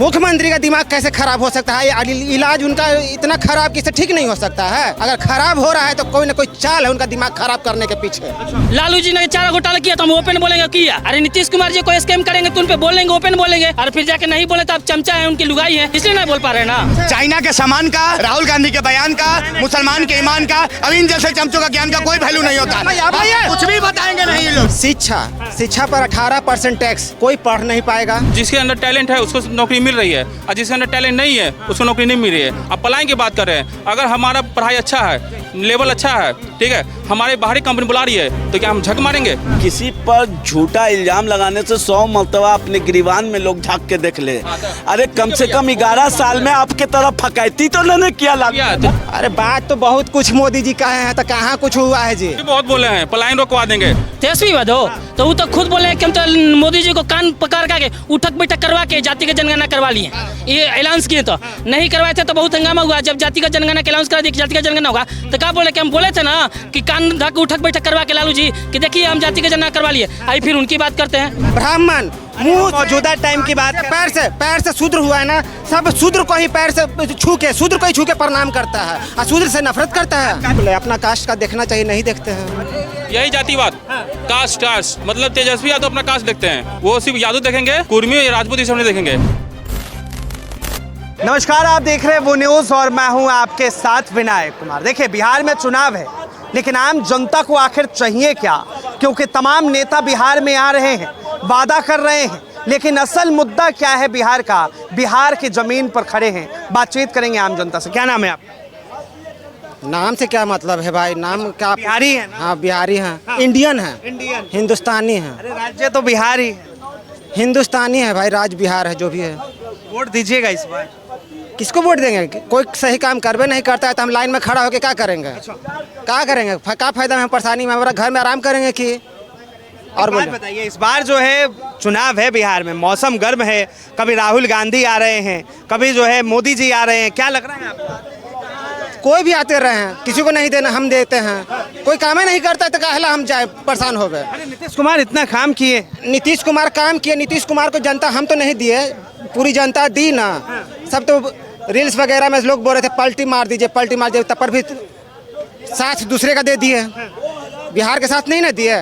मुख्यमंत्री का दिमाग कैसे खराब हो सकता है? इलाज उनका इतना खराब किससे ठीक नहीं हो सकता है? अगर खराब हो रहा है तो कोई ना कोई चाल है उनका दिमाग खराब करने के पीछे। लालू जी ने 4 घोटाला किया तो हम ओपन बोलेंगे किया। अरे नीतीश कुमार जी कोई स्कैम करेंगे तो उन पे बोलेंगे, ओपन बोलेंगे। और फिर जाके नहीं बोले तो आप चमचा है, उनकी लुगाई है, इसलिए नहीं बोल पा रहे ना। चाइना के सामान का, राहुल गांधी के बयान का, मुसलमान के ईमान का, अब इन जैसे चमचों का ज्ञान का कोई वैल्यू नहीं होता। कुछ भी बताएंगे नहीं लोग। शिक्षा पर 18% टैक्स, कोई पढ़ नहीं पाएगा। जिसके अंदर टैलेंट है उसको नौकरी मिल रही है और जिसके अंदर टैलेंट नहीं है उसको नौकरी नहीं मिल रही है। अब पलायन की बात कर रहे हैं, अगर हमारा पढ़ाई अच्छा है, लेवल अच्छा है, ठीक है, हमारे बाहरी कंपनी बुला रही है तो क्या हम झक मारेंगे? किसी पर झूठा इल्जाम लगाने से 100 मरतबा अपने गिरीवान में लोग झांक के देख ले। अरे कम से कम 11 साल में आपके तरफ फकैती तो नहीं किया लागू। अरे बात तो बहुत कुछ मोदी जी कहे हैं, तो कहाँ कुछ हुआ है जी? बहुत बोले हैं पलायन रोकवा देंगे। तेजस्वी वाद हो तो वो तो खुद बोले हैं कि हम तो मोदी जी को कान पकड़ के उठक बैठक करवा के जाति का जनगणना करवा लिए। ये ऐलान किए तो नहीं करवाए थे तो बहुत हंगामा हुआ। जब जाति का जनगणना ऐलान करा दिया कि जाति का जनगणना होगा तो क्या बोले कि हम बोले थे ना कि कान धक उठक बैठक करवा के लालू जी कि देखिए हम जाति का जनगणना करवा लिए। आई फिर उनकी बात करते हैं। ब्राह्मण मौजूदा टाइम की बात, पैर से शूद्र हुआ है ना, सब शूद्र को ही पैर से छू के प्रणाम करता है और शूद्र से नफरत करता है। अपना कास्ट का देखना चाहिए, नहीं देखते हैं। यही जातिवाद, कास्ट मतलब तेजस्वी यादव अपना कास्ट देखते हैं, वो सिर्फ यादव देखेंगे, कुर्मी राजपूत ये सब नहीं देखेंगे। नमस्कार, आप देख रहे हैं वो न्यूज़ और मैं हूं आपके साथ विनायक कुमार। देखिए, बिहार में चुनाव है, लेकिन आम जनता को आखिर चाहिए क्या? क्योंकि तमाम नेता बिहार में आ रहे हैं, वादा कर रहे हैं, लेकिन असल मुद्दा क्या है बिहार का? बिहार की जमीन पर खड़े हैं। बातचीत करेंगे आम जनता से। क्या नाम है आपका? नाम से क्या मतलब है भाई? नाम क्या? बिहारी है ना? हाँ, बिहारी हैं। हाँ। इंडियन है, हिंदुस्तानी है। अरे राज्य तो बिहारी है, हिंदुस्तानी है भाई, राज बिहार है, जो भी है। वोट दीजिएगा इस बार? किसको वोट देंगे? कोई सही काम करवे नहीं करता है तो हम लाइन में खड़ा होकर क्या करेंगे? क्या करेंगे? क्या फायदा है? परेशानी में हमारा घर में आराम करेंगे कि? और बताइए, इस बार जो है चुनाव है बिहार में, मौसम गर्म है, कभी राहुल गांधी आ रहे हैं, कभी जो है मोदी जी आ रहे हैं, क्या लग रहा है आपको? कोई भी आते रहे हैं, किसी को नहीं देना, हम देते हैं। कोई काम ही नहीं करता है तो काहे ला हम जाए परेशान हो गए? अरे नीतीश कुमार इतना काम किए। नीतीश कुमार काम किए, नीतीश कुमार को जनता हम तो नहीं दिए, पूरी जनता दी ना। सब तो रील्स वगैरह में लोग बोल रहे थे पलटी मार दीजिए, पलटी मार दीजिए, तब पर भी साथ दूसरे का दे दिए। बिहार के साथ नहीं ना दिए,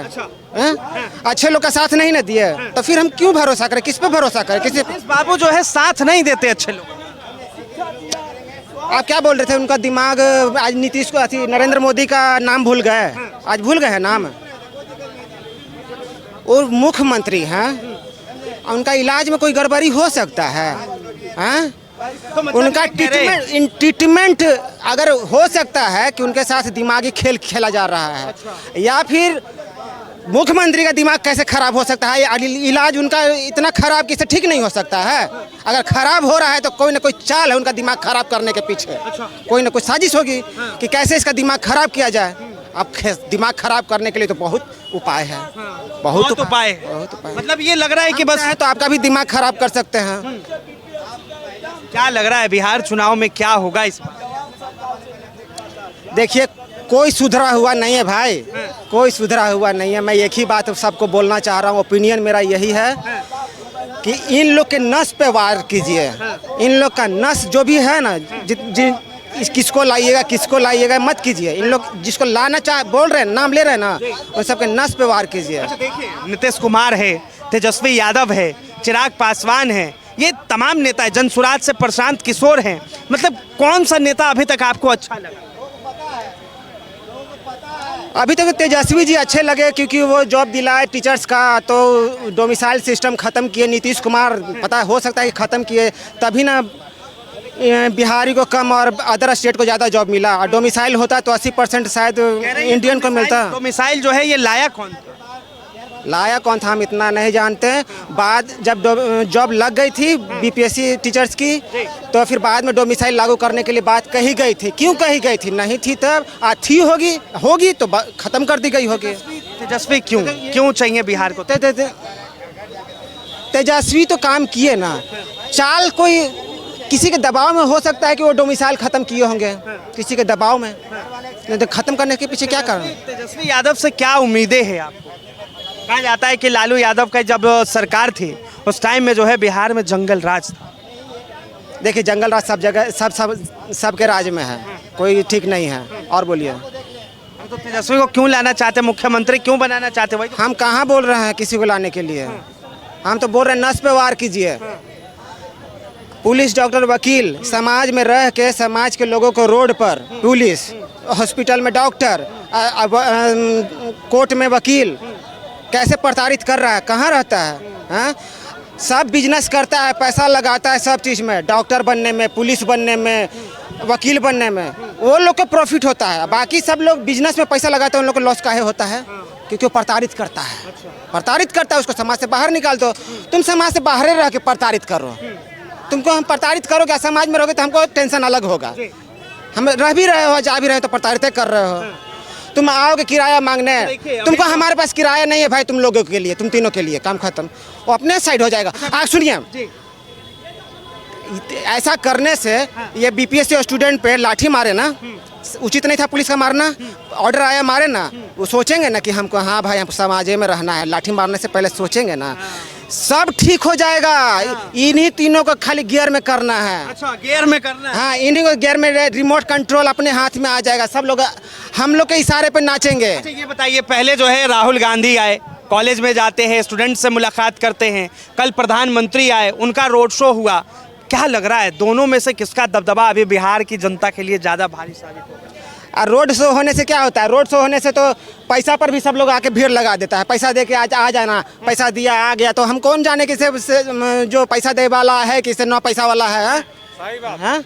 अच्छे लोग का साथ नहीं ना दिए, तो फिर हम क्यों भरोसा करें? किस पे भरोसा करें? किसी बाबू जो है साथ नहीं देते अच्छे लोग। आप क्या बोल रहे थे? उनका दिमाग आज नीतीश को नरेंद्र मोदी का नाम भूल गए, आज भूल गए हैं नाम। और मुख्यमंत्री हैं, उनका इलाज में कोई गड़बड़ी हो सकता है? तो मतलब उनका ट्रीटमेंट अगर हो सकता है कि उनके साथ दिमागी खेल खेला जा रहा है, या फिर मुख्यमंत्री का दिमाग कैसे खराब हो सकता है? इलाज उनका इतना खराब किससे ठीक नहीं हो सकता है? अगर खराब हो रहा है तो कोई ना कोई चाल है उनका दिमाग खराब करने के पीछे। कोई ना कोई साजिश होगी कि कैसे इसका दिमाग खराब किया जाए। अब दिमाग खराब करने के लिए तो बहुत उपाय है, बहुत उपाय। मतलब ये लग रहा है कि बस है तो आपका भी दिमाग खराब कर सकते हैं। क्या लग रहा है बिहार चुनाव में क्या होगा इस बार? देखिए, कोई सुधरा हुआ नहीं है भाई, कोई सुधरा हुआ नहीं है। मैं एक ही बात सबको बोलना चाह रहा हूँ, ओपिनियन मेरा यही है कि इन लोग के नस पे वार कीजिए। इन लोग का नस जो भी है ना, किसको लाइएगा मत कीजिए। इन लोग जिसको लाना बोल रहे हैं, नाम ले रहे हैं ना, उन सबके नस पे वार कीजिए। अच्छा देखिए, नीतीश कुमार है, तेजस्वी यादव है, चिराग पासवान है, ये तमाम नेता है, जनसुराज से प्रशांत किशोर हैं। मतलब कौन सा नेता अभी तक आपको अच्छा लगा? अभी तक तेजस्वी जी अच्छे लगे, क्योंकि वो जॉब दिलाए टीचर्स का, तो डोमिसाइल सिस्टम ख़त्म किए। नीतीश कुमार पता हो सकता है कि ख़त्म किए, तभी ना बिहारी को कम और अदर स्टेट को ज़्यादा जॉब मिला। और डोमिसाइल होता तो 80% शायद इंडियन को मिलता। डोमिसाइल जो है ये लाया कौन था? लाया कौन था हम इतना नहीं जानते। बाद जब जॉब लग गई थी बीपीएससी टीचर्स की, तो फिर बाद में डोमिसाइल लागू करने के लिए बात कही गई थी। क्यों कही गई थी? नहीं थी तब, थी होगी तो ख़त्म कर दी गई होगी। तेजस्वी क्यों चाहिए बिहार को? तेजस्वी तो काम किए ना, चाल कोई किसी के दबाव में हो सकता है कि वो डोमिसाइल ख़त्म किए होंगे, किसी के दबाव में। तो ख़त्म करने के पीछे क्या कारण? तेजस्वी यादव से क्या उम्मीदें हैं आपको? कहा जाता है कि लालू यादव का जब सरकार थी उस टाइम में जो है बिहार में जंगल राज था, देखिए जंगल राज सब जगह सबके राज में है, कोई ठीक नहीं है। और बोलिए, हम तो तेजस्वी को क्यों लाना चाहते, मुख्यमंत्री क्यों बनाना चाहते भाई? हम कहाँ बोल रहे हैं किसी को लाने के लिए, हम तो बोल रहे हैं नस पे वार कीजिए। पुलिस, डॉक्टर, वकील समाज में रह के समाज के लोगों को रोड पर पुलिस, हॉस्पिटल में डॉक्टर, कोर्ट में वकील कैसे प्रताड़ित कर रहा है, कहाँ रहता है? हाँ, सब बिजनेस करता है, पैसा लगाता है सब चीज़ में, डॉक्टर बनने में, पुलिस बनने में, वकील बनने में, वो लोग को प्रॉफिट होता है। बाकी सब लोग बिजनेस में पैसा लगाते हैं, उन लोग को लॉस काहे होता है? क्योंकि वो प्रताड़ित करता है, प्रताड़ित करता है, उसको समाज से बाहर निकाल दो। तुम समाज से बाहर रह के प्रताड़ित करो, तुमको हम प्रताड़ित करोगे, समाज में रहोगे तो हमको टेंशन अलग होगा। हम रह भी रहे हो, जा भी रहे हो तो प्रताड़ित कर रहे हो। तुम आओगे किराया मांगने, तुमको हमारे पास किराया नहीं है भाई, तुम लोगों के लिए, तुम तीनों के लिए, काम खत्म, वो अपने साइड हो जाएगा। आप सुनिए, ऐसा करने से ये बीपीएससी स्टूडेंट पे लाठी मारे ना, उचित नहीं था पुलिस का मारना। ऑर्डर आया मारे ना, वो सोचेंगे ना कि हमको हाँ भाई हम समाज में रहना है, लाठी मारने से पहले सोचेंगे ना, सब ठीक हो जाएगा। इन्हीं तीनों को खाली गियर में करना है। अच्छा, गियर में करना है? हाँ, इन्हीं को गियर में, रिमोट कंट्रोल अपने हाथ में आ जाएगा, सब लोग हम लोग के इशारे पे नाचेंगे। अच्छा, ये बताइए, पहले जो है राहुल गांधी आए, कॉलेज में जाते हैं, स्टूडेंट से मुलाकात करते हैं, कल प्रधानमंत्री आए, उनका रोड शो हुआ, क्या लग रहा है दोनों में से किसका दबदबा अभी बिहार की जनता के लिए ज़्यादा भारी साबित होगा? और रोड शो होने से क्या होता है? रोड शो होने से तो पैसा पर भी सब लोग आके भीड़ लगा देता है, पैसा दे के आज आ जाना, पैसा दिया आ गया, तो हम कौन जाने किसे जो पैसा दे वाला है किसे ना पैसा वाला है? सही बात। हाँ,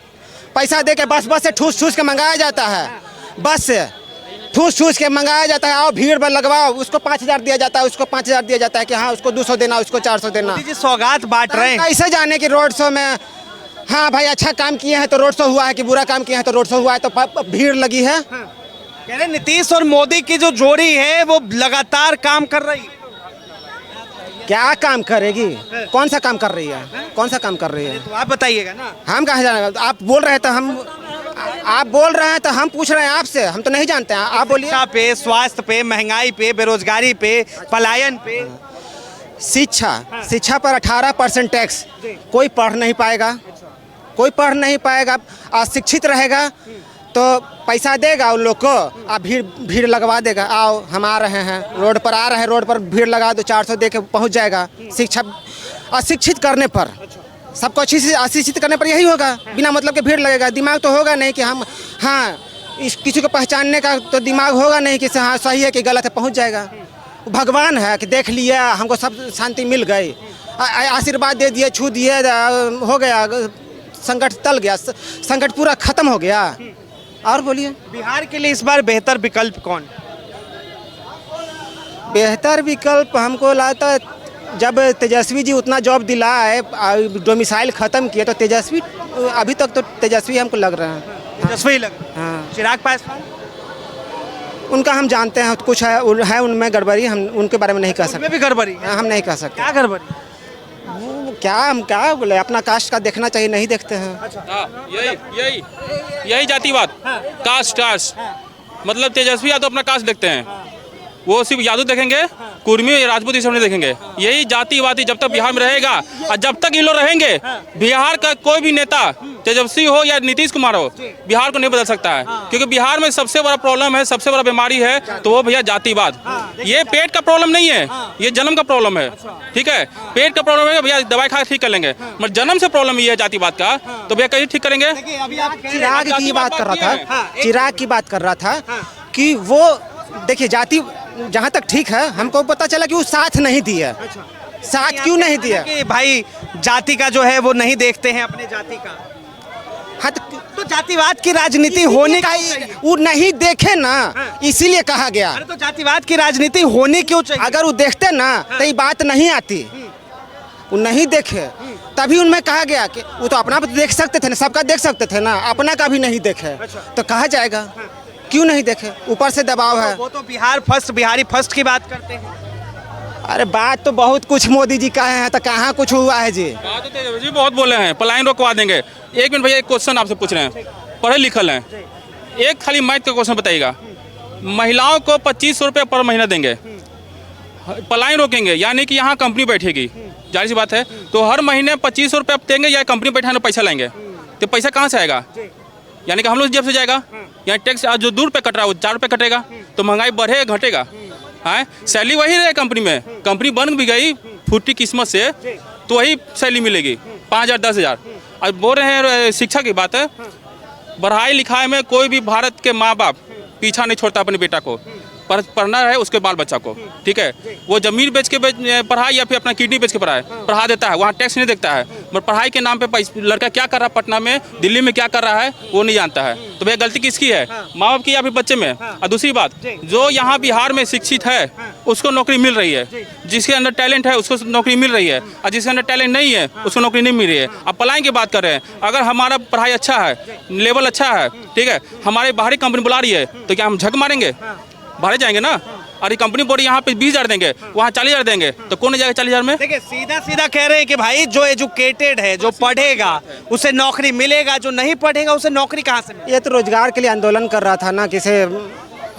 पैसा दे के बस से ठूस ठूस के मंगाया जाता है, बस से ठूस ठूस के मंगाया जाता है। आओ भीड़ पर लगवाओ, उसको 5,000 दिया जाता है, उसको 5,000 दिया जाता है कि हाँ उसको 200 देना, उसको 400 देना। जी, सौगात बांट रहे हैं। कैसे जाने कि रोड शो में हाँ भाई अच्छा काम किए हैं तो रोड शो हुआ है, कि बुरा काम किए हैं तो रोड शो हुआ है, तो भीड़ लगी है। कह रहे नीतीश और मोदी की जो जोड़ी है वो लगातार काम कर रही है। क्या काम करेगी? कौन सा काम कर रही है? कौन सा काम कर रही है? तो आप बताइएगा ना। हम कहाँ जाने? आप बोल रहे हैं तो हम, आप बोल रहे हैं तो हम पूछ रहे हैं आपसे, हम तो नहीं जानते हैं, आप बोलिए। शिक्षा पे, स्वास्थ्य पे, महंगाई पे, बेरोजगारी पे, पलायन पे। शिक्षा पर 18% टैक्स, कोई पढ़ नहीं पाएगा, कोई पढ़ नहीं पाएगा, अशिक्षित रहेगा तो पैसा देगा उन लोग को, आप भीड़ लगवा देगा। आओ हम आ रहे हैं, रोड पर आ रहे हैं, रोड पर भीड़ लगा दो, 400 दे के पहुँच जाएगा। शिक्षा अशिक्षित करने पर, सबको अच्छी से अशिक्षित करने पर यही होगा, बिना मतलब के भीड़ लगेगा। दिमाग तो होगा नहीं कि हम हाँ इस किसी को पहचानने का तो दिमाग होगा नहीं कि हाँ सही है कि गलत है, पहुँच जाएगा। भगवान है कि देख लिया, हमको सब शांति मिल गई, आशीर्वाद दे दिए, छू दिए, हो गया, संकट टल गया, संकट पूरा खत्म हो गया। और बोलिए, बिहार के लिए इस बार बेहतर विकल्प कौन? बेहतर विकल्प हमको लगता है जब तेजस्वी जी उतना जॉब दिलाए, डोमिसाइल ख़त्म किए, तो तेजस्वी, अभी तक तो तेजस्वी हमको लग रहा है। तेजस्वी लग। हाँ, चिराग पासवान उनका हम जानते हैं, कुछ है उनमें गड़बड़ी, हम उनके बारे में नहीं कह सकते। उनमें भी गड़बड़ी है? हम नहीं कह सकते। क्या गड़बड़ी? वो क्या, हम क्या बोले, अपना कास्ट का देखना चाहिए, नहीं देखते हैं। हाँ, यही जातिवाद, कास्ट मतलब तेजस्वी यादव अपना कास्ट देखते हैं, वो सिर्फ यादव देखेंगे, कुर्मी या राजपूत इसे नहीं देखेंगे। यही जातिवादी जब तक बिहार में रहेगा और जब तक ये लोग रहेंगे, बिहार का कोई भी नेता तेजस्वी हो या नीतीश कुमार हो, बिहार को नहीं बदल सकता है। क्योंकि बिहार में सबसे बड़ा प्रॉब्लम है, सबसे बड़ा बीमारी है, तो वो भैया जातिवाद। ये पेट का प्रॉब्लम नहीं है, ये जन्म का प्रॉब्लम है, ठीक है। पेट का प्रॉब्लम है भैया दवाई खा ठीक कर लेंगे, मगर जन्म से प्रॉब्लम ये है जातिवाद का, तो भैया कैसे ठीक करेंगे? चिराग की बात कर रहा था, चिराग की बात कर रहा था कि वो देखिए जाति जहाँ तक ठीक है, हमको पता चला कि वो साथ नहीं दिया। साथ क्यों नहीं दिया? भाई जाति का जो है वो नहीं देखते हैं, अपने जाति का। हाँ, तो जातिवाद की राजनीति होने का वो नहीं देखे ना, इसीलिए कहा गया। अरे तो जातिवाद की राजनीति होनी क्यों चाहिए? अगर वो देखते ना तो ये बात नहीं आती, वो नहीं देखे तभी उनमें कहा गया कि वो तो अपना देख सकते थे ना, सबका देख सकते थे ना, अपना का भी नहीं देखे तो कहा जाएगा क्यों नहीं देखे? ऊपर से दबाव है। वो तो बिहार फर्स्ट, बिहारी फर्स्ट की बात करते हैं। अरे बात तो बहुत कुछ मोदी जी कहे हैं, तो कहाँ कुछ हुआ है जी? बात तो तेजस्वी बहुत बोले हैं, पलायन रोकवा देंगे। एक मिनट भैया, एक क्वेश्चन आपसे पूछ रहे हैं, पढ़े लिखल हैं, एक खाली मैथ का क्वेश्चन बताइएगा। महिलाओं को 2500 रुपये पर महीना देंगे, पलायन रोकेंगे, यानी कि यहाँ कंपनी बैठेगी, जाहिर सी बात है, तो हर महीने 2500 रुपये देंगे या कंपनी बैठाने पैसा लेंगे? तो पैसा कहाँ से आएगा? यानी कि हम लोग जेब से जाएगा। यहाँ टैक्स जो 2 रुपये कट रहा है वो 4 रुपये कटेगा, तो महंगाई बढ़ेगा घटेगा? हाँ, सैलरी वही रहे कंपनी में, कंपनी बन भी गई फूटी किस्मत से तो वही सैलरी मिलेगी 5,000 10,000। अब बोल रहे हैं शिक्षा की बात है, पढ़ाई लिखाई में कोई भी भारत के माँ बाप पीछा नहीं छोड़ता अपने बेटा को, पढ़ना है उसके बाल बच्चा को, ठीक है। वो जमीन बेच के पढ़ाई या फिर अपना किडनी बेच के पढ़ा देता है, वहाँ टैक्स नहीं देखता है। पर पढ़ाई के नाम पे लड़का क्या कर रहा है पटना में, दिल्ली में क्या कर रहा है वो नहीं जानता है। तो भैया गलती किसकी है? माँ बाप की या फिर बच्चे में? और दूसरी बात, जो यहाँ बिहार में शिक्षित है उसको नौकरी मिल रही है, जिसके अंदर टैलेंट है उसको नौकरी मिल रही है, और जिसके अंदर टैलेंट नहीं है उसको नौकरी नहीं मिल रही है। अब पलायन की बात कर रहे हैं, अगर हमारा पढ़ाई अच्छा है, लेवल अच्छा है, ठीक है, हमारे बाहरी कंपनी बुला रही है तो क्या हम झक मारेंगे? बाहर जाएंगे ना। और ये कंपनी बोल रही है यहाँ पे 20,000 देंगे, वहाँ 40,000 देंगे, तो कौन जाएगा 40,000 में? देखिए सीधा सीधा कह रहे हैं कि भाई जो एजुकेटेड है, जो पढ़ेगा उसे नौकरी मिलेगा, जो नहीं पढ़ेगा उसे नौकरी कहाँ से मिलेगी? ये तो रोजगार के लिए आंदोलन कर रहा था ना, किसे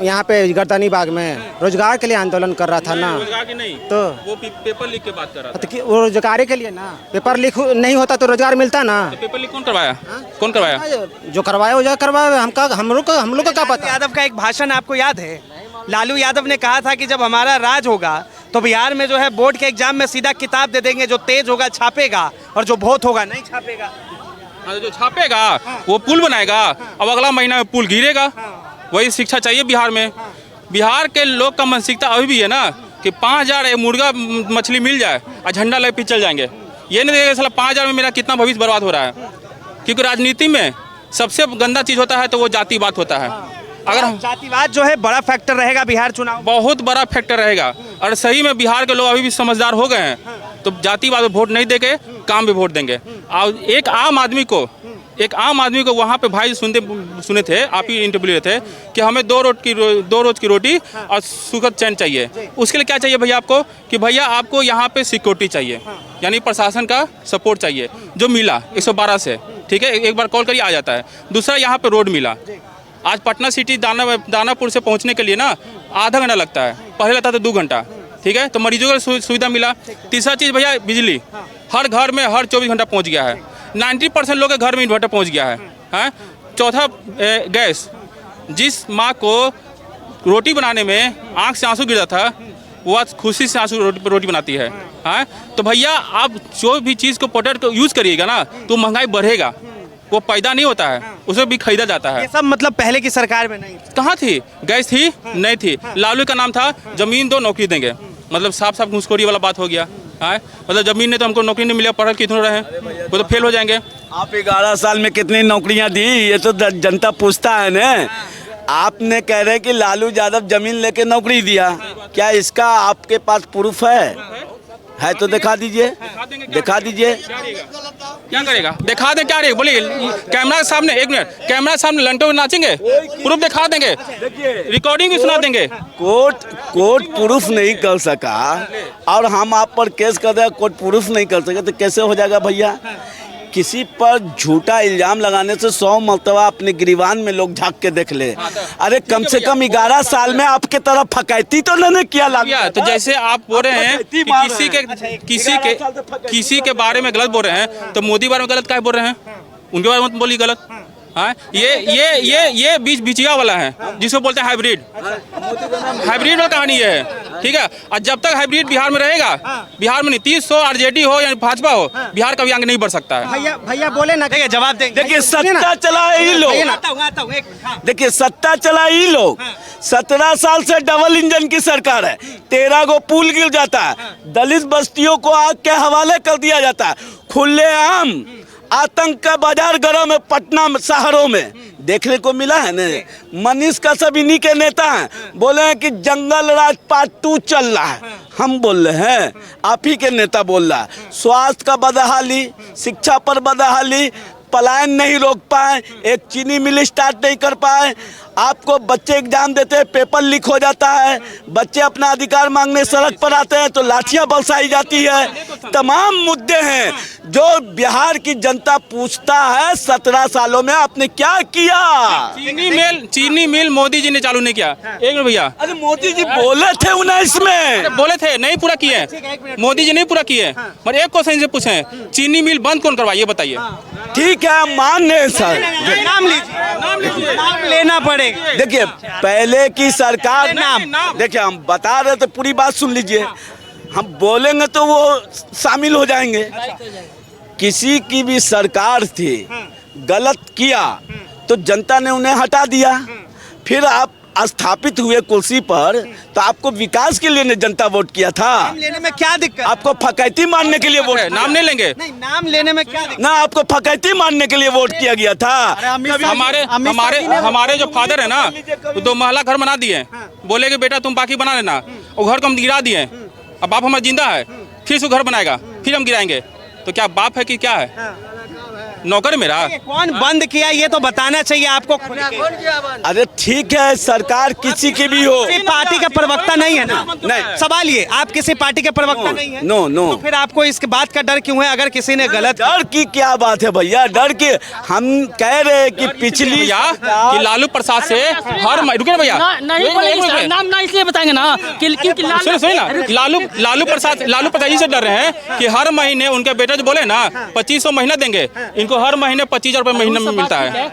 यहाँ पे गर्दनी बाग में रोजगार के लिए आंदोलन कर रहा था ना। रोजगार की नहीं, तो वो पेपर लीक की बात कर रहा था। तो वो रोजगार के लिए ना, पेपर लीक नहीं होता तो रोजगार मिलता ना। तो पेपर लीक कौन करवाया? कौन करवाया? जो करवाया वो जो करवाया, हम लोग का क्या पता। यादव का एक भाषण आपको याद है? लालू यादव ने कहा था कि जब हमारा राज होगा तो बिहार में जो है बोर्ड के एग्जाम में सीधा किताब दे देंगे, जो तेज होगा छापेगा और जो बहुत होगा नहीं छापेगा। जो छापेगा वो पुल बनाएगा, अब अगला महीना में पुल गिरेगा। वही शिक्षा चाहिए बिहार में। बिहार के लोग का मानसिकता अभी भी है ना कि 5,000 मुर्गा मछली मिल जाए और झंडा ले पीछे चल जाएंगे। ये नहीं देखेगा साला 5,000 में मेरा कितना भविष्य बर्बाद हो रहा है। क्योंकि राजनीति में सबसे गंदा चीज़ होता है तो वो जातिवाद होता है। अगर जातिवाद जो है बड़ा फैक्टर रहेगा बिहार चुनाव, बहुत बड़ा फैक्टर रहेगा। और सही में बिहार के लोग अभी भी समझदार हो गए हैं तो जातिवाद में वोट नहीं देंगे, काम भी वोट देंगे। और एक आम आदमी को वहाँ पे भाई सुने थे, आप ही इंटरव्यू लिए थे कि हमें 2 रोज की रोटी और सुखद चैन चाहिए। उसके लिए क्या चाहिए भैया आपको? कि भैया आपको यहाँ पे सिक्योरिटी चाहिए, यानी प्रशासन का सपोर्ट चाहिए, जो मिला 112 से, ठीक है, एक बार कॉल करिए आ जाता है। दूसरा यहाँ पे रोड मिला। आज पटना सिटी दानापुर से पहुँचने के लिए ना आधा घंटा लगता है, पहले लगता था 2 घंटा, ठीक है। तो मरीजों को सुविधा मिला। तीसरा चीज़ भैया बिजली, हर घर में हर 24 घंटा पहुँच गया है। 90% लोग के घर में इन्वर्टर पहुँच गया है, हैं। चौथा गैस, जिस माँ को रोटी बनाने में आँख से आंसू गिरता था वो आज खुशी से रोटी बनाती है, हैं। तो भैया आप जो भी चीज़ को प्रोडक्ट को यूज़ करिएगा ना तो महंगाई बढ़ेगा, वो पैदा नहीं होता है, उसे भी खरीदा जाता है। ये सब मतलब पहले की सरकार में नहीं कहाँ थी? गैस थी? नहीं थी। लालू का नाम था जमीन दो नौकरी देंगे, मतलब साफ साफ घूसखोरी वाला बात हो गया है। मतलब जमीन ने तो हमको नौकरी नहीं मिला, पढ़ कितने रहे वो तो फेल हो जाएंगे। आप 11 साल में कितनी नौकरियां दी ये तो जनता पूछता है ना। आपने कह रहे कि लालू यादव जमीन लेके नौकरी दिया, क्या इसका आपके पास प्रूफ है तो दिखा दीजिए, दिखा दीजिए। क्या करेगा? दिखा दे क्या रहेगा? बोलिए कैमरा के सामने, 1 मिनट, कैमरा के सामने लंटो नाचेंगे, प्रूफ दिखा देंगे, रिकॉर्डिंग भी सुना देंगे। कोर्ट प्रूफ नहीं कर सका और हम आप पर केस कर रहे हैं, कोर्ट प्रूफ नहीं कर सके तो कैसे हो जाएगा भैया? किसी पर झूठा इल्जाम लगाने से 100 मरतबा अपने गिरीवान में लोग झांक के देख ले। अरे कम से कम 11 साल में आपके तरफ फकैती तो नहीं किया लालू। तो जैसे आप बोल रहे हैं कि किसी के बारे में गलत बोल रहे हैं, तो मोदी बारे में गलत क्या बोल रहे हैं? उनके बारे में बोलिए गलत। हाँ, ये बीच बिचिया वाला है जिसको बोलते हैं हाइब्रिड वाला कहानी है, ठीक है। और जब तक हाइब्रिड बिहार में रहेगा, बिहार में नीतीश हो, आरजेडी हो या भाजपा हो, बिहार कभी आगे नहीं बढ़ सकता है। भैया बोले ना, देखिए जवाब देंगे। देखिए सत्ता चलाए ही लोग, देखिए सत्ता चलाए ही लोग। 17 साल से डबल इंजन की सरकार है, 13 को पुल गिर जाता है, दलित बस्तियों को आग के हवाले कर दिया जाता है, खुलेआम आतंक का बाजार गरम है पटना शहरों में देखने को मिला है ना। मनीष कसब इन्हीं के नेता हैं, बोले हैं कि जंगल राज पार्ट 2 चल रहा है, हम बोल रहे हैं, आप ही के नेता बोल रहा है। स्वास्थ्य का बदहाली, शिक्षा पर बदहाली, पलायन नहीं रोक पाए, एक चीनी मिल स्टार्ट नहीं कर पाए आपको बच्चे एग्जाम देते हैं, पेपर लीक हो जाता है, बच्चे अपना अधिकार मांगने सड़क पर आते हैं तो लाठियां बरसाई जाती है। तमाम मुद्दे हैं जो बिहार की जनता पूछता है 17 सालों में आपने क्या किया। चीनी मिल मोदी जी ने चालू नहीं किया। एक मिनट भैया, अरे मोदी जी बोले थे 19 में, बोले थे नहीं पूरा किए, मोदी जी नहीं पूरा किए। पर एक क्वेश्चन से पूछे, चीनी मिल बंद कौन करवाई ये बताइए। ठीक है हम मान रहे हैं सर, नाम लीजिए, नाम लेना पड़ेगा। देखिए पहले की सरकार नाम। देखिए हम बता रहे तो पूरी बात सुन लीजिए, हम बोलेंगे तो वो शामिल हो जाएंगे। किसी की भी सरकार थी, गलत किया तो जनता ने उन्हें हटा दिया, फिर आप स्थापित हुए कुर्सी पर तो आपको विकास के लिए जनता वोट किया था। नाम लेने में क्या दिक्कत? आपको फकैती मारने के लिए वोट, नाम नहीं लेंगे नहीं, नाम लेने में क्या दिक्कत? ना आपको फकैती मारने के लिए वोट किया गया था। हमारे जो फादर है ना, वो 2 महला घर बना दिए, बोले कि बेटा तुम बाकी बना लेना, वो घर को हम गिरा दिए। अब बाप हमारा जिंदा है, फिर से घर बनाएगा, फिर हम गिराएंगे। तो क्या बाप है कि क्या है? नौकर मेरा। कौन बंद किया ये तो बताना चाहिए आपको। अरे ठीक है सरकार किसी की भी हो, किसी पार्टी का प्रवक्ता नहीं है ना? नहीं। सवाल ये, आप किसी पार्टी के प्रवक्ता नहीं है? No no. तो फिर आपको इस बात का डर क्यों है अगर किसी ने गलत? डर की क्या बात है भैया, डर की हम कह रहे हैं कि पिछली भैया कि लालू प्रसाद से हर रुके ना भैया, नहीं बोलेंगे, नाम ना इसलिए बताएंगे ना कि सुनिए ना, लालू प्रसाद इसे डर रहे हैं कि हर महीने उनके बेटे जो बोले ना 2500 महीना देंगे, इनको हर महीने 25,000 रुपए महीने में मिलता है।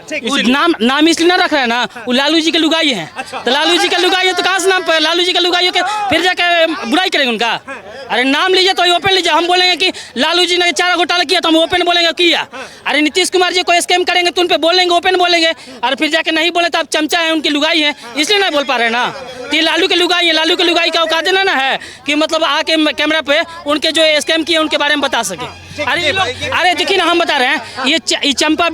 नाम इसलिए ना रख रहे हैं ना, वो लालू जी के लुगाई है। तो लालू जी के लुगाई है तो कहाँ से नाम पे लालू जी के लुगाई के फिर जाकर बुराई करेंगे उनका? अरे नाम लीजिए तो ओपन लीजिए। हम बोलेंगे कि लालू जी ने 4 घोटाला किया तो हम ओपन बोलेंगे किया। अरे नीतीश कुमार जी कोई स्कैम करेंगे तो उन पे बोलेंगे, ओपन बोलेंगे। और फिर जाके नहीं बोले तो आप चमचा है, उनकी लुगाई है, इसलिए नहीं बोल पा रहे ना। तो लालू की लुगाई है, लालू की लुगाई का औकात देना ना है कि मतलब आके कैमरा पे उनके जो स्कैम किए उनके बारे में बता सके। अरे देखिए ना, हम बता रहे हैं ये चंपा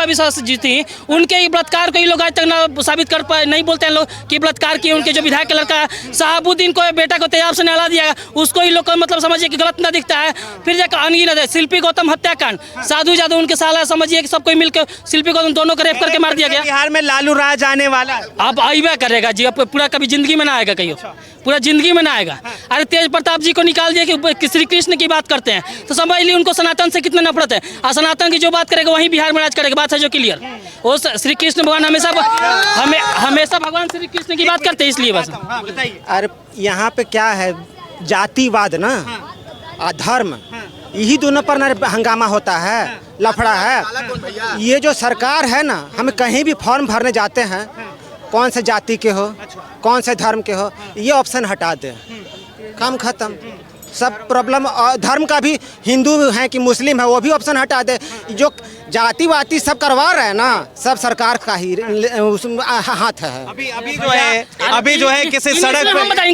विश्वास जी थी, उनके बलात्कार को ये लोग आज तक ना साबित कर पाए। नहीं बोलते हैं लोग कि बलात्कार किए। उनके जो विधायक का लड़का शहाबुद्दीन को बेटा को तेजाब से नहला दिया, उसको ही लोग को मतलब समझिए कि गलत ना दिखता है। फिर जाकर अनगिनत है शिल्पी गौतम हत्याकांड, साधु जादव उनके साला समझिए कि सबको मिलकर शिल्पी गौतम दोनों को रेप करके मार दिया गया। बिहार में लालू राज आने वाला है। अब आइबा करेगा जी, अब पूरा कभी जिंदगी में ना आएगा, कहीं पूरा जिंदगी में ना आएगा। अरे तेज प्रताप जी को निकाल दिया कि श्री कृष्ण की बात करते हैं तो समझ ली उनको सनातन से कितना नफरत है। और सनातन की जो बात करेगा वहीं बिहार में राज करेगा, बात है जो क्लियर। वो श्री कृष्ण भगवान हमेशा भगवान श्री कृष्ण की बात करते हैं, इसलिए बस। अरे यहाँ पे क्या है, जातिवाद ना और धर्म, यही दोनों पर ना हंगामा होता है, लफड़ा है। ये जो सरकार है ना, हम कहीं भी फॉर्म भरने जाते हैं, कौन से जाति के हो, कौन से धर्म के हो, ये ऑप्शन हटा दे, काम खत्म। सब प्रॉब्लम धर्म का भी, हिंदू है कि मुस्लिम है, वो भी ऑप्शन हटा दे। जो जाति वाति सब करवा रहे हैं ना, सब सरकार का ही हाथ है। अभी जो है किसी सड़क पे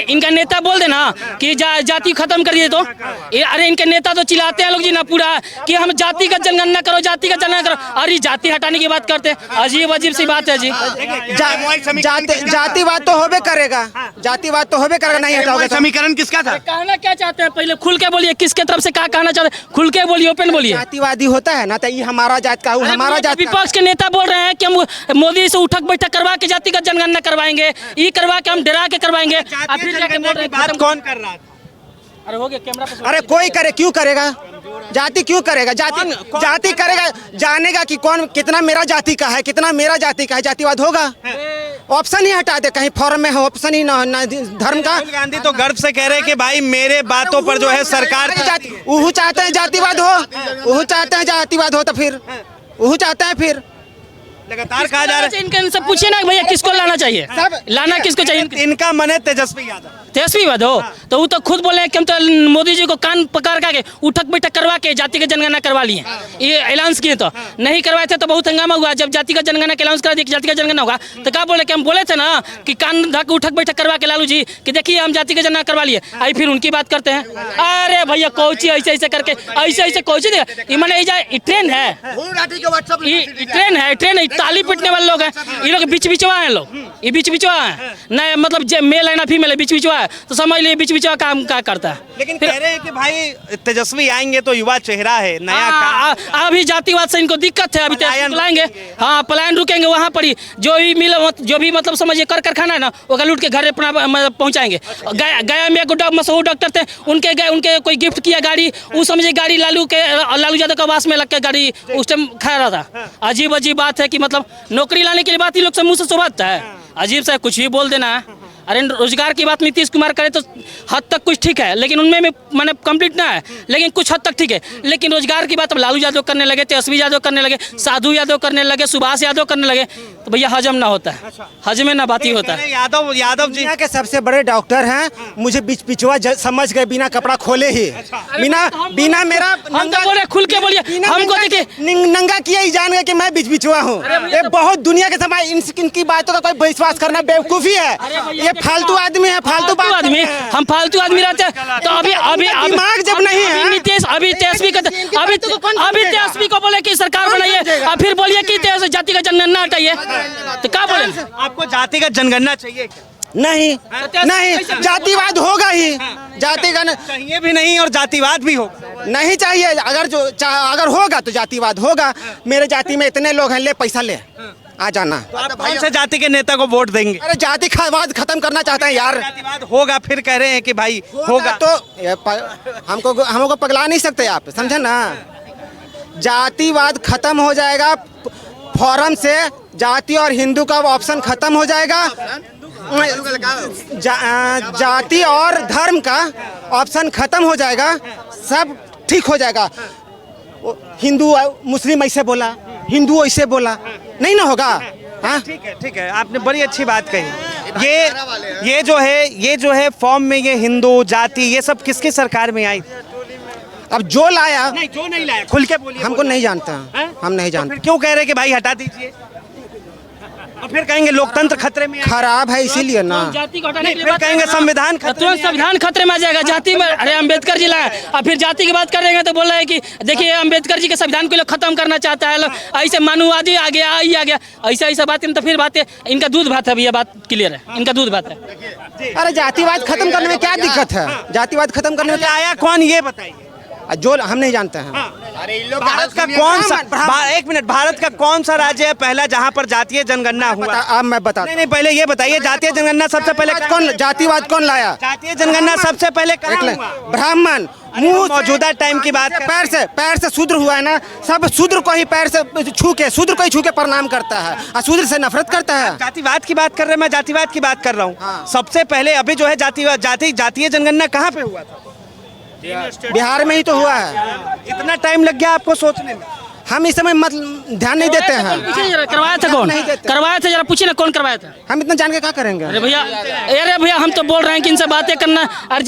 इनका नेता बोल देना कि जाति खत्म करिए तो अरे इनके नेता तो चिल्लाते हैं लोग जी ना पूरा कि हम जातिगत जनगणना करो, जातिगत जनगणना करो। अरे जाति हटाने की बात करते हैं, अजीब सी बात है जी। जातिवाद तो होबे करेगा, जातिवाद तो होबे करेगा, नहीं हटाओगे। समीकरण किसका था? कहना क्या चाहते हैं पहले खुल के बोलिए, किसके तरफ से क्या कहना चाहते हैं, खुल के बोलिए, ओपन बोलिए। जातिवादी होता है ना, तो ये हमारा जात का, हमारा जात। विपक्ष के नेता बोल रहे हैं कि हम मोदी से उठक बैठक करवा के जातिगत जनगणना करवाएंगे, ये करवा के हम डरा के करवाएंगे। बात कौन कर रहा था? अरे हो गया कैमरा पे। अरे कोई करे, क्यों करेगा? जाति क्यों करेगा? जाति करेगा, जानेगा कि कौन कितना मेरा जाति का है, कितना मेरा जाति का है, जातिवाद होगा। ऑप्शन ही हटा दे, कहीं फॉर्म में ऑप्शन ही ना धर्म का। राहुल गांधी तो गर्व से कह रहे हैं कि भाई मेरे बातों पर जो है सरकार वो चाहते हैं जातिवाद हो, वो चाहते हैं जातिवाद हो, तो फिर वो चाहते हैं, फिर लगातार कहा जा रहा है। इनके सब पूछिए ना भैया किसको लाना चाहिए, लाना किसको चाहिए? इनका मन है तेजस्वी यादव। तेजस्वी यादव तो वो तो खुद बोले हैं कि हम तो मोदी जी को कान पकड़ के उठक बैठक करवा के जातिगत जनगणना करवा लिए, ये ऐलान किए। तो नहीं करवाए थे तो बहुत हंगामा हुआ। जब जातिगत जनगणना के ऐलान करा दिया कि जातिगत जनगणना होगा तो क्या बोले कि हम बोले थे ना कि कान धक उठक बैठक करवा के लालू जी कि देखिए हम जातिगत जनगणना करवा लिए, आई फिर उनकी बात करते हैं। अरे भैया कोची ऐसे करके ऐसे कोची देगा, मैंने ट्रेन है, ट्रेन है, ताली पीटने वाले लोग हैं ये लोग, बीच बिचवा हैं लोग, ये बीच बिचवा है ना, मतलब मेल है ना फीमेल है, बीच बिचवा है। है तो समझ लिए बीच बीच काम क्या करता है। लेकिन कह रहे हैं कि भाई तेजस्वी आएंगे तो युवा चेहरा है, नया काम। अभी जातिवाद से इनको दिक्कत है, अभी पलायन लाएंगे, हाँ पलायन रुकेंगे वहाँ पर ही, जो भी मतलब समझिए कर कारखाना है ना वो लूट के घर अपना पहुँचाएंगे। गया में एक मशहूर डॉक्टर थे, उनके कोई गिफ्ट किया गाड़ी, वो समझिए गाड़ी लालू यादव के आवास में लग के गाड़ी उस टाइम खा रहा था। अजीब अजीब बात है कि मतलब नौकरी लाने के लिए बात ही लोग से मुँह से शोभाता है, अजीब सा कुछ भी बोल देना है। अरे रोजगार की बात नीतीश कुमार करे तो हद तक कुछ ठीक है, लेकिन उनमें भी मैंने कंप्लीट ना है, लेकिन कुछ हद तक ठीक है। लेकिन रोजगार की बात अब लालू यादव करने लगे, तेजस्वी यादव करने लगे, साधु यादव करने लगे, सुभाष यादव करने लगे, तो भैया हजम ना होता है, हजम में ना बात ही होता है। यादव जी दुनिया के सबसे बड़े डॉक्टर हैं, मुझे बीच पिछुआ समझ गए बिना कपड़ा खोले ही, बिना मेरा हम तो बोले खुल के बोलिए, हमको देखिए नंगा किया ही जान गए कि मैं बीच पिछुआ हूँ। ये बहुत दुनिया के समय इनकी बातों का कोई विश्वास करना बेवकूफ़ी है, ये फालतू आदमी है, फालतू आदमी, हम फालतू आदमी रहते हैं। तो अभी दिमाग जब नहीं है, नीतीश अभी तेजस्वी को बोले कि सरकार बनाइए, अब फिर बोलिए कि जातिगत जनगणना हटाइए, तो क्या बोले? आपको जातिगत जनगणना चाहिए क्या? नहीं, जातिवाद होगा ही, जातिगण चाहिए भी नहीं और जातिवाद भी होगा नहीं चाहिए। अगर होगा तो जातिवाद होगा। मेरे जाति में इतने लोग हैं, ले पैसा ले आ जाना। तो आप कौन से जाति के नेता को वोट देंगे? अरे जातिवाद खत्म करना चाहते हैं यार। जातिवाद होगा फिर कह रहे हैं कि भाई होगा तो हमको पगला नहीं सकते आप, समझे ना। जातिवाद खत्म हो जाएगा, फॉरम से जाति और हिंदू का ऑप्शन खत्म हो जाएगा, जाति और धर्म का ऑप्शन खत्म हो जाएगा, सब ठीक हो जाएगा। हिंदू मुस्लिम ऐसे बोला, हिंदू ऐसे बोला, नहीं ना होगा। हाँ ठीक है, आपने बड़ी अच्छी बात कही। ये जो है फॉर्म में ये हिंदू जाति ये सब किसकी सरकार में आई? अब जो लाया, नहीं जो नहीं लाया, खुल के बोलिए। हमको नहीं जानते हैं, हम नहीं जानते। फिर क्यों कह रहे कि भाई हटा दीजिए? और फिर कहेंगे लोकतंत्र खतरे में खराब है, इसीलिए ना। जाति को हटाने के लिए फिर कहेंगे संविधान तुरंत संविधान खतरे में आ जाएगा। जाति में अरे अम्बेडकर जी लाए, अब फिर जाति की बात करेंगे तो बोल रहे हैं कि देखिए अम्बेडकर जी के संविधान को लोग खत्म करना चाहता है, ऐसे मानववादी आ गया, ऐसा बात। तो फिर बात है, इनका दूध भात है भैया, बात क्लियर है, इनका दूध भात है। अरे जातिवाद खत्म करने में क्या दिक्कत है? जातिवाद खत्म करने में आया कौन ये बताइए? जो हम नहीं जानते हैं। भारत का कौन सा भारत का कौन सा राज्य है पहला जहां पर जातीय जनगणना हुआ? अब मैं बता नहीं पहले ये बताइए, जातीय जनगणना सबसे पहले जातिवाद कौन लाया? जातीय जनगणना सबसे पहले ब्राह्मण मौजूदा टाइम की बात, पैर से शूद्र हुआ है ना, सब शूद्र को ही पैर से शूद्र को ही छू के प्रणाम करता है और शूद्र से नफरत करता है। जातिवाद की बात कर रहे हैं, मैं जातिवाद की बात कर रहा हूँ। सबसे पहले अभी जो है जातीय जनगणना कहाँ पे हुआ था? बिहार में ही तो हुआ है। इतना टाइम लग गया आपको सोचने में? हम इस समय ध्यान नहीं देते हैं। करवाया था कौन? करवाया था, जरा पूछिए ना कौन करवाया था? हम इतना जान के क्या करेंगे? अरे भैया हम तो बोल रहे हैं कि इनसे बातें करना, और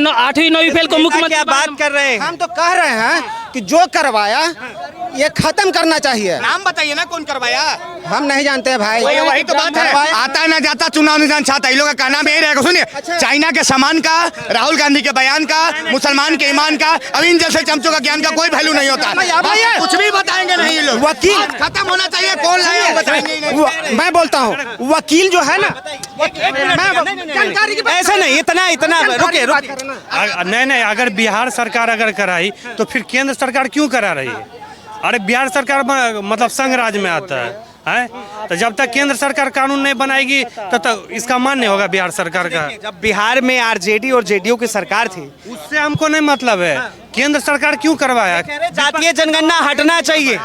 8वीं 9वीं फेल को मुख्यमंत्री बात कर रहे हैं। हम तो कह रहे हैं कि जो करवाया ये खत्म करना चाहिए। नाम बताइए ना कौन करवाया? हम नहीं जानते हैं भाई। वही तो बात है, आता है ना जाता, चुनाव निशान छाता, इन लोगों का कहना में यही रहेगा। सुनिए, चाइना के सामान का, राहुल गांधी के बयान का, मुसलमान के ईमान का, अब इन जैसे चमचों का ज्ञान का कोई वैल्यू नहीं होता। कुछ भी बताएंगे नहीं ये लोग। वकील खत्म होना चाहिए, कौन लाया बताएंगे। मैं बोलता हूँ, वकील जो है ना, ऐसा नहीं, इतना रुके। नहीं, अगर बिहार सरकार अगर कराई तो फिर केंद्र सरकार क्यों करा रही है? अरे बिहार सरकार मतलब संघ राज्य में आता है, तो जब तक केंद्र सरकार कानून नहीं बनाएगी तो इसका मान्य होगा बिहार सरकार का। जब बिहार में आरजेडी और जेडीयू की सरकार थी, उससे हमको नहीं मतलब है, केंद्र सरकार क्यों करवाया? जातीय जनगणना हटना चाहिए,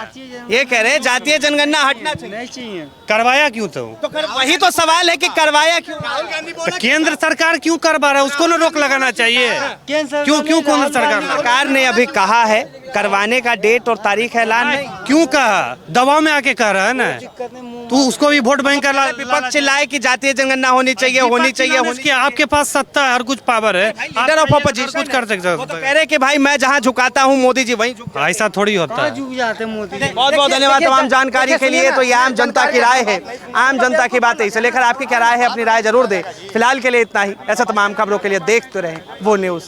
ये कह रहे जातीय जनगणना हटना चाहिए। करवाया क्यों? तो वही तो सवाल है कि करवाया क्यों? तो केंद्र सरकार क्यों करवा रहा है, उसको ना रोक लगाना चाहिए। क्यों केंद्र सरकार ने अभी कहा है करवाने का डेट और तारीख ऐलान नहीं। क्यों कहा? दबाव में आके कह रहा है ना, तू उसको भी वोट बैंक का विपक्ष चिल्लाए कि जातीय जनगणना होनी चाहिए। आपके पास सत्ता है, हर कुछ पावर है, लीडर ऑफ अपोजिशन कुछ कर सकते हो। कह रहे कि भाई मैं जहाँ झुकाता हूँ मोदी जी वहीं झुकते हैं। ऐसा थोड़ी होता है। बहुत बहुत धन्यवाद तमाम जानकारी के लिए। तो ये आम जनता की राय है, आम जनता की बात है, इसे लेकर आपकी क्या राय है, अपनी राय जरूर दे। फिलहाल के लिए इतना ही। ऐसा तमाम खबरों के लिए देखते रहें वो न्यूज़।